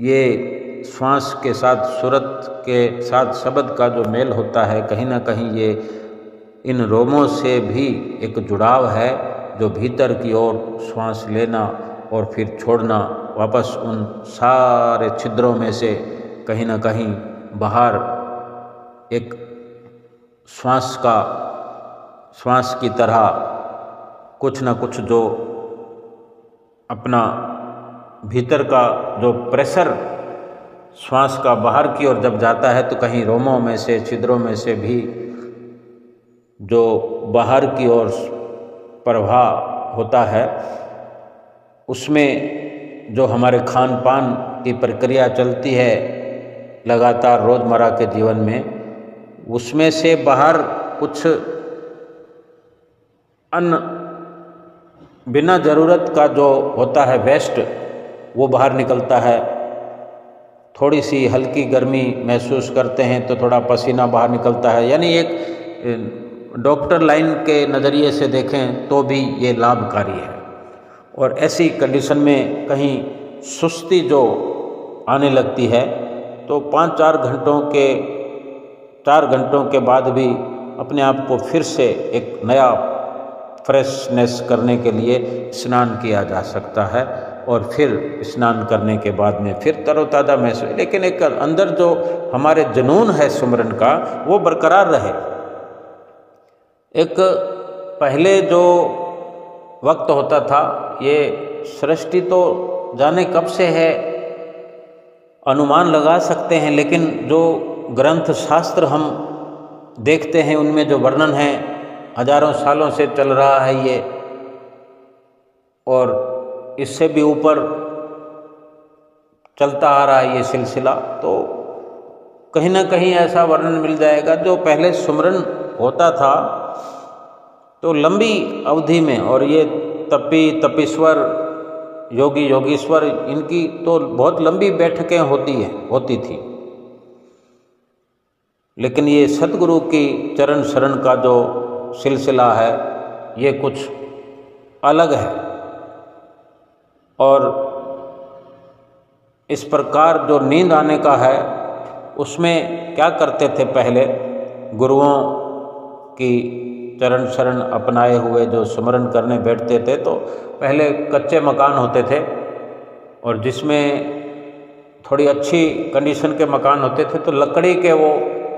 ये श्वास के साथ, सुरत के साथ शब्द का जो मेल होता है, कहीं ना कहीं ये इन रोमों से भी एक जुड़ाव है, जो भीतर की ओर श्वास लेना और फिर छोड़ना, वापस उन सारे छिद्रों में से कहीं ना कहीं बाहर एक श्वास की तरह कुछ ना कुछ जो अपना भीतर का जो प्रेशर श्वास का बाहर की ओर जब जाता है, तो कहीं रोमों में से, छिद्रों में से भी जो बाहर की ओर प्रवाह होता है, उसमें जो हमारे खान पान की प्रक्रिया चलती है लगातार रोज़मर्रा के जीवन में, उसमें से बाहर कुछ अन्न बिना ज़रूरत का जो होता है वेस्ट, वो बाहर निकलता है। थोड़ी सी हल्की गर्मी महसूस करते हैं तो थोड़ा पसीना बाहर निकलता है। यानी एक डॉक्टर लाइन के नज़रिए से देखें तो भी ये लाभकारी है। और ऐसी कंडीशन में कहीं सुस्ती जो आने लगती है, तो 4 घंटों के बाद भी अपने आप को फिर से एक नया फ्रेशनेस करने के लिए स्नान किया जा सकता है, और फिर स्नान करने के बाद में फिर तरोताज़ा महसूस, लेकिन एक अंदर जो हमारे जुनून है सुमरन का, वो बरकरार रहे। एक पहले जो वक्त होता था, ये सृष्टि तो जाने कब से है, अनुमान लगा सकते हैं, लेकिन जो ग्रंथ शास्त्र हम देखते हैं उनमें जो वर्णन है, हजारों सालों से चल रहा है ये, और इससे भी ऊपर चलता आ रहा है ये सिलसिला। तो कहीं ना कहीं ऐसा वर्णन मिल जाएगा, जो पहले सुमरन होता था तो लंबी अवधि में, और ये तपीश्वर, योगी योगीश्वर, इनकी तो बहुत लंबी बैठकें होती थी। लेकिन ये सतगुरु की चरण शरण का जो सिलसिला है, ये कुछ अलग है। और इस प्रकार जो नींद आने का है, उसमें क्या करते थे पहले, गुरुओं की चरण शरण अपनाए हुए जो सुमरन करने बैठते थे, तो पहले कच्चे मकान होते थे, और जिसमें थोड़ी अच्छी कंडीशन के मकान होते थे तो लकड़ी के वो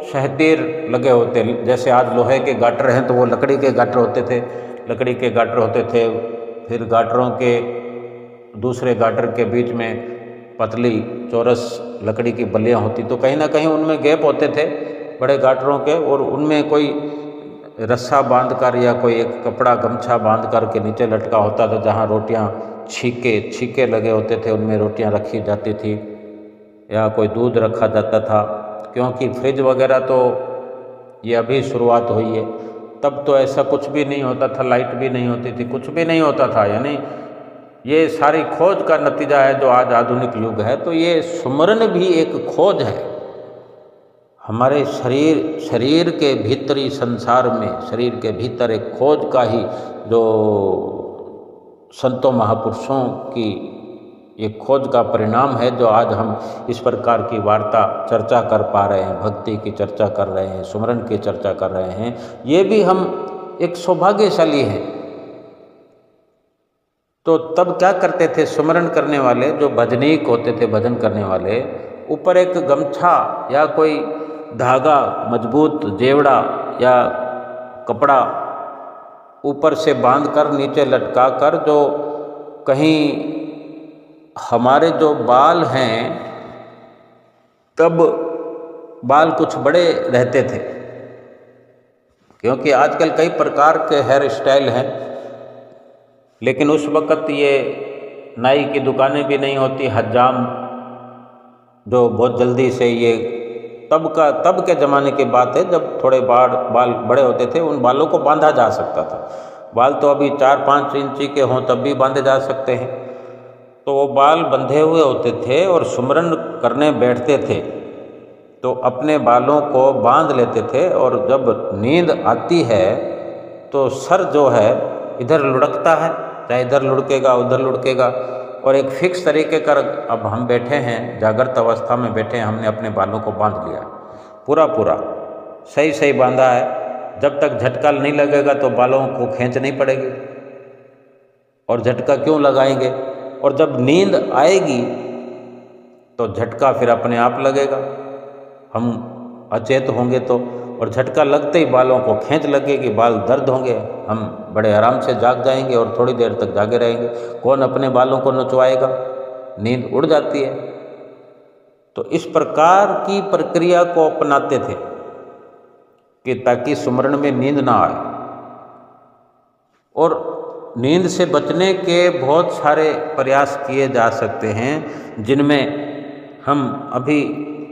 शहतीर लगे होते, जैसे आज लोहे के गाटर हैं तो वो लकड़ी के गाटर होते थे। फिर गाटरों के दूसरे गाटर के बीच में पतली चौरस लकड़ी की बल्लियाँ होती, तो कहीं ना कहीं उनमें गैप होते थे बड़े गाटरों के, और उनमें कोई रस्सा बांध कर या कोई एक कपड़ा गमछा बांध कर के नीचे लटका होता था, जहाँ रोटियां छीके लगे होते थे, उनमें रोटियां रखी जाती थी, या कोई दूध रखा जाता था। क्योंकि फ्रिज वगैरह तो ये अभी शुरुआत हुई है, तब तो ऐसा कुछ भी नहीं होता था, लाइट भी नहीं होती थी, कुछ भी नहीं होता था। यानी ये सारी खोज का नतीजा है जो आज आधुनिक युग है। तो ये सुमरन भी एक खोज है हमारे शरीर के भीतरी संसार में, शरीर के भीतर एक खोज का ही जो संतों महापुरुषों की ये खोज का परिणाम है, जो आज हम इस प्रकार की वार्ता चर्चा कर पा रहे हैं, भक्ति की चर्चा कर रहे हैं, सुमरन की चर्चा कर रहे हैं। ये भी हम एक सौभाग्यशाली हैं। तो तब क्या करते थे सुमरन करने वाले, जो भजनीक होते थे, भजन करने वाले, ऊपर एक गमछा या कोई धागा, मजबूत जेवड़ा या कपड़ा ऊपर से बांधकर नीचे लटका कर, जो कहीं हमारे जो बाल हैं, तब बाल कुछ बड़े रहते थे, क्योंकि आजकल कई प्रकार के हेयर स्टाइल हैं, लेकिन उस वक़्त ये नाई की दुकानें भी नहीं होती, हज्जाम जो बहुत जल्दी से ये तब के ज़माने की बात है जब थोड़े बाल बड़े होते थे, उन बालों को बांधा जा सकता था। बाल तो अभी 4-5 इंची के हों तब भी बांधे जा सकते हैं। तो वो बाल बंधे हुए होते थे और सुमरन करने बैठते थे तो अपने बालों को बांध लेते थे, और जब नींद आती है तो सर जो है इधर लुढ़कता है, चाहे इधर लुढ़केगा उधर लुढ़केगा, और एक फिक्स तरीके का अब हम बैठे हैं, जागृत अवस्था में बैठे हैं, हमने अपने बालों को बांध लिया पूरा सही बांधा है। जब तक झटका नहीं लगेगा तो बालों को खींच नहीं पड़ेगी, और झटका क्यों लगाएंगे, और जब नींद आएगी तो झटका फिर अपने आप लगेगा, हम अचेत होंगे तो, और झटका लगते ही बालों को खींच लगेगी, बाल दर्द होंगे, हम बड़े आराम से जाग जाएंगे और थोड़ी देर तक जागे रहेंगे। कौन अपने बालों को नचवाएगा, नींद उड़ जाती है। तो इस प्रकार की प्रक्रिया को अपनाते थे कि ताकि सुमरण में नींद ना आए। और नींद से बचने के बहुत सारे प्रयास किए जा सकते हैं, जिनमें हम अभी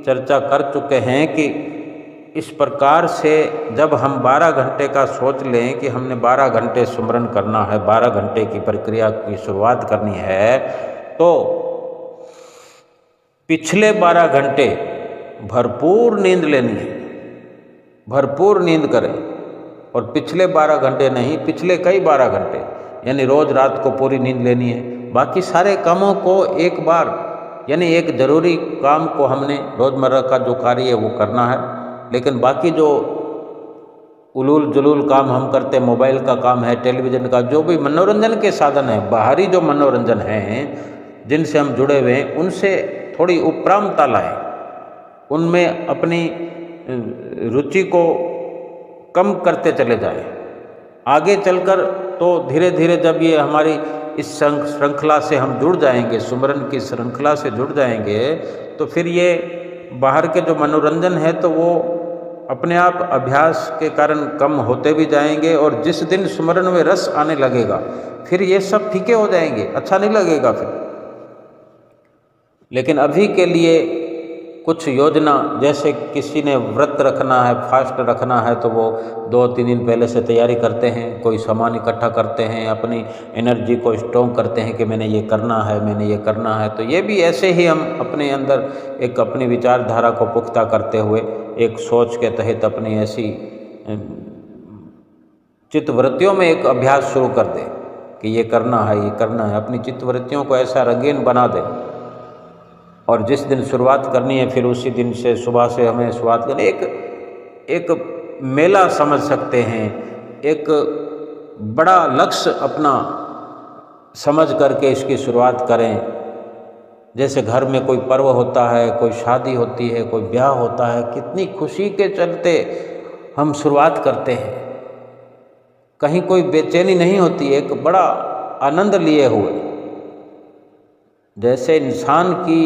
चर्चा कर चुके हैं कि इस प्रकार से जब हम 12 घंटे का सोच लें कि हमने 12 घंटे सुमरन करना है, 12 घंटे की प्रक्रिया की शुरुआत करनी है, तो पिछले 12 घंटे भरपूर नींद लेनी है, भरपूर नींद करें। और पिछले 12 घंटे नहीं, पिछले कई 12 घंटे, यानी रोज रात को पूरी नींद लेनी है। बाकी सारे कामों को एक बार, यानी एक ज़रूरी काम को हमने रोज़मर्रा का जो कार्य है वो करना है, लेकिन बाकी जो उलूल जुलूल काम हम करते, मोबाइल का काम है, टेलीविज़न का, जो भी मनोरंजन के साधन हैं, बाहरी जो मनोरंजन हैं जिनसे हम जुड़े हुए हैं, उनसे थोड़ी उपरामता लाएं, उनमें अपनी रुचि को कम करते चले जाएं। आगे चलकर तो धीरे धीरे जब ये हमारी इस श्रृंखला से हम जुड़ जाएंगे, सुमरन की श्रृंखला से जुड़ जाएंगे, तो फिर ये बाहर के जो मनोरंजन है तो वो अपने आप अभ्यास के कारण कम होते भी जाएंगे, और जिस दिन सुमरन में रस आने लगेगा फिर ये सब फीके हो जाएंगे, अच्छा नहीं लगेगा फिर। लेकिन अभी के लिए कुछ योजना, जैसे किसी ने व्रत रखना है, फास्ट रखना है, तो वो 2-3 दिन पहले से तैयारी करते हैं, कोई सामान इकट्ठा करते हैं, अपनी एनर्जी को स्ट्रॉन्ग करते हैं कि मैंने ये करना है, मैंने ये करना है। तो ये भी ऐसे ही हम अपने अंदर एक अपनी विचारधारा को पुख्ता करते हुए एक सोच के तहत अपनी ऐसी चित्तवृत्तियों में एक अभ्यास शुरू कर दें कि ये करना है, ये करना है। अपनी चित्तवृत्तियों को ऐसा रंगीन बना दें, और जिस दिन शुरुआत करनी है फिर उसी दिन से सुबह से हमें शुरुआत करनी। एक मेला समझ सकते हैं, एक बड़ा लक्ष्य अपना समझ करके इसकी शुरुआत करें। जैसे घर में कोई पर्व होता है, कोई शादी होती है, कोई ब्याह होता है, कितनी खुशी के चलते हम शुरुआत करते हैं, कहीं कोई बेचैनी नहीं होती, एक बड़ा आनंद लिए हुए। जैसे इंसान की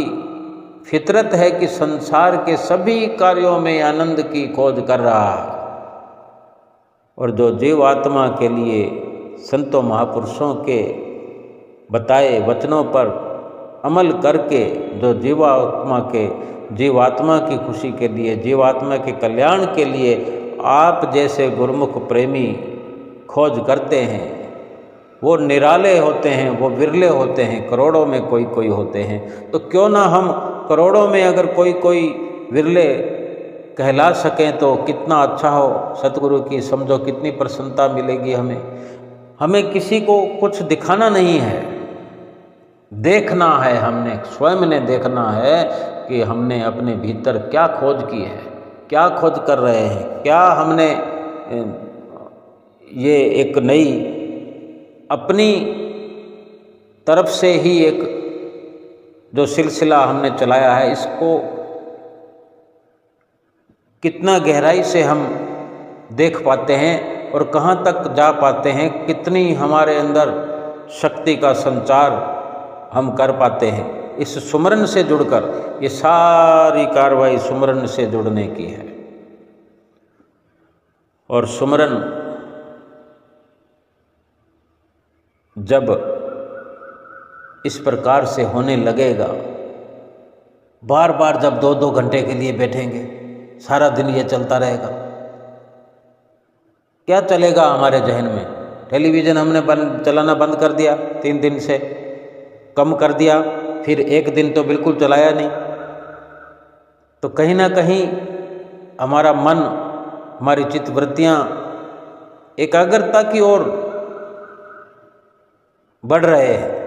फितरत है कि संसार के सभी कार्यों में आनंद की खोज कर रहा है, और जो जीवात्मा के लिए संतों महापुरुषों के बताए वचनों पर अमल करके जो जीवात्मा की खुशी के लिए, जीवात्मा के कल्याण के लिए आप जैसे गुरुमुख प्रेमी खोज करते हैं, वो निराले होते हैं, वो विरले होते हैं, करोड़ों में कोई कोई होते हैं। तो क्यों ना हम करोड़ों में अगर कोई कोई विरले कहला सकें तो कितना अच्छा हो। सतगुरु की समझो कितनी प्रसन्नता मिलेगी हमें। हमें किसी को कुछ दिखाना नहीं है, देखना है, हमने स्वयं ने देखना है कि हमने अपने भीतर क्या खोज की है, क्या खोज कर रहे हैं, क्या हमने ये एक नई अपनी तरफ से ही एक जो सिलसिला हमने चलाया है, इसको कितना गहराई से हम देख पाते हैं और कहाँ तक जा पाते हैं, कितनी हमारे अंदर शक्ति का संचार हम कर पाते हैं। इस सुमरन से जुड़कर ये सारी कार्रवाई सुमरन से जुड़ने की है। और सुमरन जब इस प्रकार से होने लगेगा, बार बार जब 2-2 घंटे के लिए बैठेंगे, सारा दिन ये चलता रहेगा, क्या चलेगा हमारे जहन में? टेलीविज़न हमने चलाना बंद कर दिया, 3 दिन से कम कर दिया, फिर 1 दिन तो बिल्कुल चलाया नहीं, तो कहीं ना कहीं हमारा मन, हमारी चित्तवृत्तियाँ एकाग्रता की ओर बढ़ रहे हैं।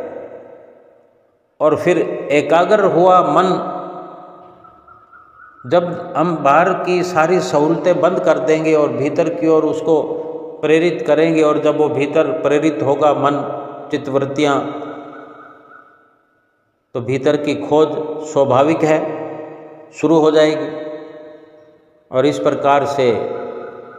और फिर एकाग्र हुआ मन, जब हम बाहर की सारी सहूलतें बंद कर देंगे और भीतर की ओर उसको प्रेरित करेंगे, और जब वो भीतर प्रेरित होगा मन, चित्तवृत्तियाँ, तो भीतर की खोज स्वाभाविक है शुरू हो जाएगी। और इस प्रकार से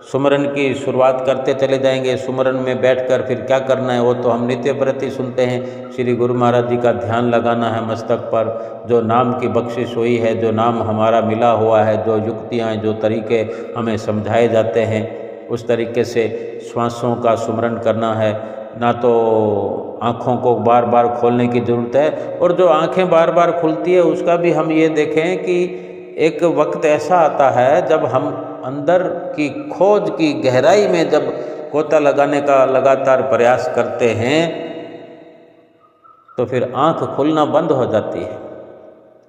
सुमरन की शुरुआत करते चले जाएंगे। सुमरन में बैठकर फिर क्या करना है वो तो हम नित्य प्रति सुनते हैं। श्री गुरु महाराज जी का ध्यान लगाना है मस्तक पर, जो नाम की बख्शिश हुई है, जो नाम हमारा मिला हुआ है, जो युक्तियाँ, जो तरीके हमें समझाए जाते हैं, उस तरीके से श्वासों का सुमरन करना है। ना तो आँखों को बार बार खोलने की ज़रूरत है, और जो आँखें बार बार खुलती है उसका भी हम ये देखें कि एक वक्त ऐसा आता है जब हम अंदर की खोज की गहराई में जब गोता लगाने का लगातार प्रयास करते हैं, तो फिर आँख खुलना बंद हो जाती है।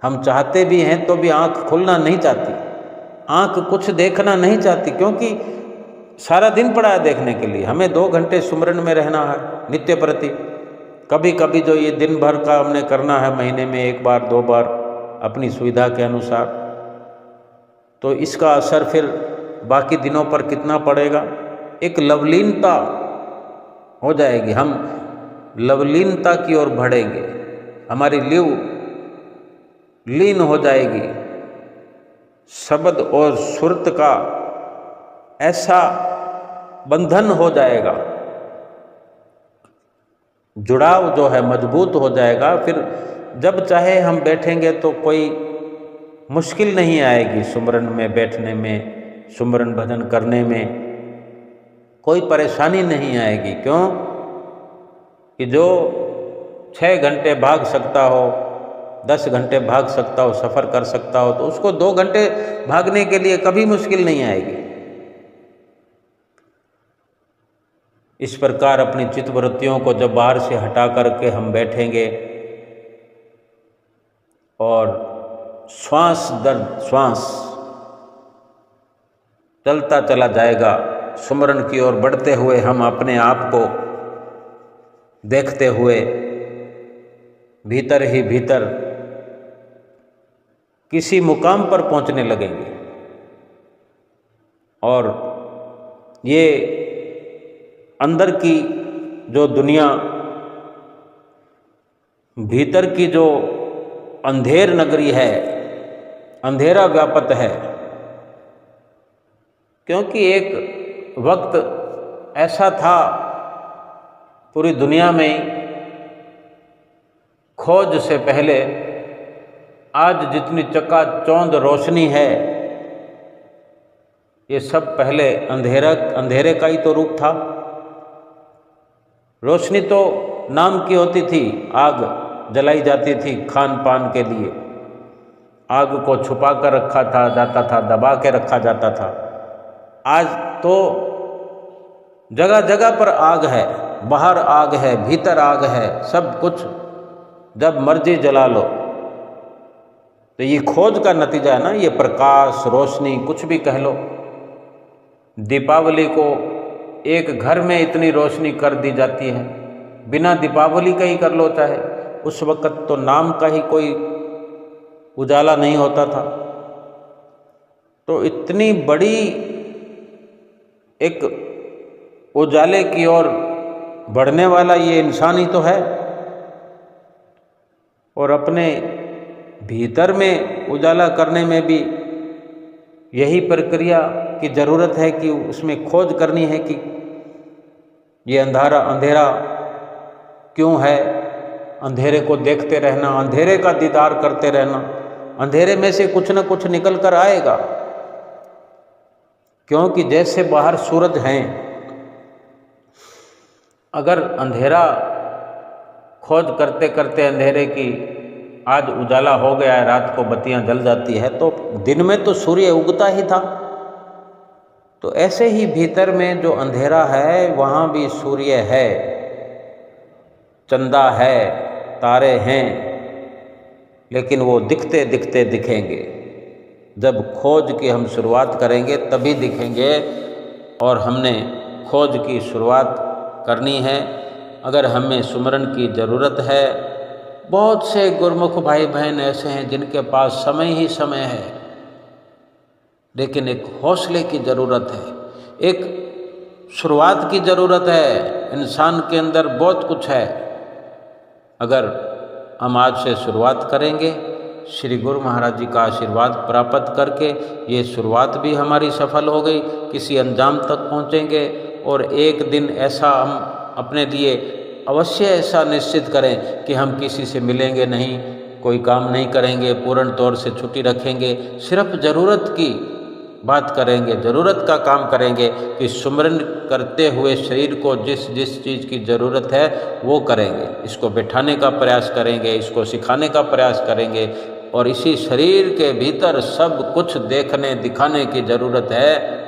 हम चाहते भी हैं तो भी आँख खुलना नहीं चाहती, आँख कुछ देखना नहीं चाहती, क्योंकि सारा दिन पड़ा है देखने के लिए। हमें 2 घंटे सुमरन में रहना है नित्य प्रति। कभी कभी जो ये दिन भर का हमने करना है, महीने में 1 बार 2 बार अपनी सुविधा के अनुसार, तो इसका असर फिर बाकी दिनों पर कितना पड़ेगा? एक लवलीनता हो जाएगी, हम लवलीनता की ओर बढ़ेंगे, हमारी लिव लीन हो जाएगी। शब्द और सुरत का ऐसा बंधन हो जाएगा, जुड़ाव जो है मजबूत हो जाएगा। फिर जब चाहे हम बैठेंगे तो कोई मुश्किल नहीं आएगी। सुमरन में बैठने में, सुमरन भजन करने में कोई परेशानी नहीं आएगी। क्यों कि जो 6 घंटे भाग सकता हो, 10 घंटे भाग सकता हो, सफ़र कर सकता हो, तो उसको 2 घंटे भागने के लिए कभी मुश्किल नहीं आएगी। इस प्रकार अपनी चित्तवृत्तियों को जब बाहर से हटा करके हम बैठेंगे और श्वास दर श्वास चलता चला जाएगा, सुमरन की ओर बढ़ते हुए हम अपने आप को देखते हुए भीतर ही भीतर किसी मुकाम पर पहुंचने लगेंगे। और ये अंदर की जो दुनिया, भीतर की जो अंधेर नगरी है, अंधेरा व्यापत है। क्योंकि एक वक्त ऐसा था पूरी दुनिया में, खोज से पहले आज जितनी चकाचौंध रोशनी है, ये सब पहले अंधेरे का ही तो रूप था। रोशनी तो नाम की होती थी, आग जलाई जाती थी खान पान के लिए, आग को छुपा कर रखा जाता था, दबा के रखा जाता था। आज तो जगह जगह पर आग है, बाहर आग है, भीतर आग है, सब कुछ जब मर्जी जला लो। तो ये खोज का नतीजा है ना, ये प्रकाश, रोशनी, कुछ भी कह लो। दीपावली को एक घर में इतनी रोशनी कर दी जाती है, बिना दीपावली का ही कर लो चाहे, उस वक़्त तो नाम का ही कोई उजाला नहीं होता था। तो इतनी बड़ी एक उजाले की ओर बढ़ने वाला ये इंसान ही तो है, और अपने भीतर में उजाला करने में भी यही प्रक्रिया की ज़रूरत है कि उसमें खोज करनी है कि ये अंधेरा क्यों है। अंधेरे को देखते रहना, अंधेरे का दीदार करते रहना, अंधेरे में से कुछ न कुछ निकल कर आएगा। क्योंकि जैसे बाहर सूरज हैं, अगर अंधेरा खोज करते करते अंधेरे की आज उजाला हो गया है, रात को बत्तियां जल जाती है, तो दिन में तो सूर्य उगता ही था। तो ऐसे ही भीतर में जो अंधेरा है वहाँ भी सूर्य है, चंदा है, तारे हैं, लेकिन वो दिखते दिखते दिखेंगे। जब खोज की हम शुरुआत करेंगे तभी दिखेंगे, और हमने खोज की शुरुआत करनी है। अगर हमें सुमरन की ज़रूरत है, बहुत से गुरमुख भाई बहन ऐसे हैं जिनके पास समय ही समय है, लेकिन एक हौसले की ज़रूरत है, एक शुरुआत की ज़रूरत है। इंसान के अंदर बहुत कुछ है। अगर हम आज से शुरुआत करेंगे, श्री गुरु महाराज जी का आशीर्वाद प्राप्त करके ये शुरुआत भी हमारी सफल हो गई, किसी अंजाम तक पहुँचेंगे। और एक दिन ऐसा हम अपने लिए अवश्य ऐसा निश्चित करें कि हम किसी से मिलेंगे नहीं, कोई काम नहीं करेंगे, पूर्ण तौर से छुट्टी रखेंगे, सिर्फ ज़रूरत की बात करेंगे, ज़रूरत का काम करेंगे कि सुमरन करते हुए शरीर को जिस जिस चीज़ की ज़रूरत है वो करेंगे। इसको बैठाने का प्रयास करेंगे, इसको सिखाने का प्रयास करेंगे, और इसी शरीर के भीतर सब कुछ देखने दिखाने की ज़रूरत है।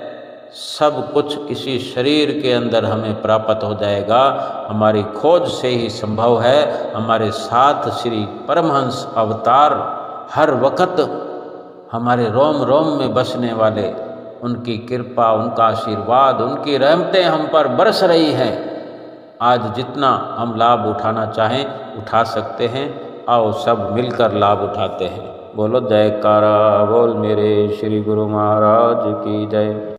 सब कुछ इसी शरीर के अंदर हमें प्राप्त हो जाएगा, हमारी खोज से ही संभव है। हमारे साथ श्री परमहंस अवतार हर वक्त हमारे रोम रोम में बसने वाले, उनकी कृपा, उनका आशीर्वाद, उनकी रहमतें हम पर बरस रही हैं। आज जितना हम लाभ उठाना चाहें उठा सकते हैं। आओ सब मिलकर लाभ उठाते हैं। बोलो जयकारा बोल मेरे श्री गुरु महाराज की जय।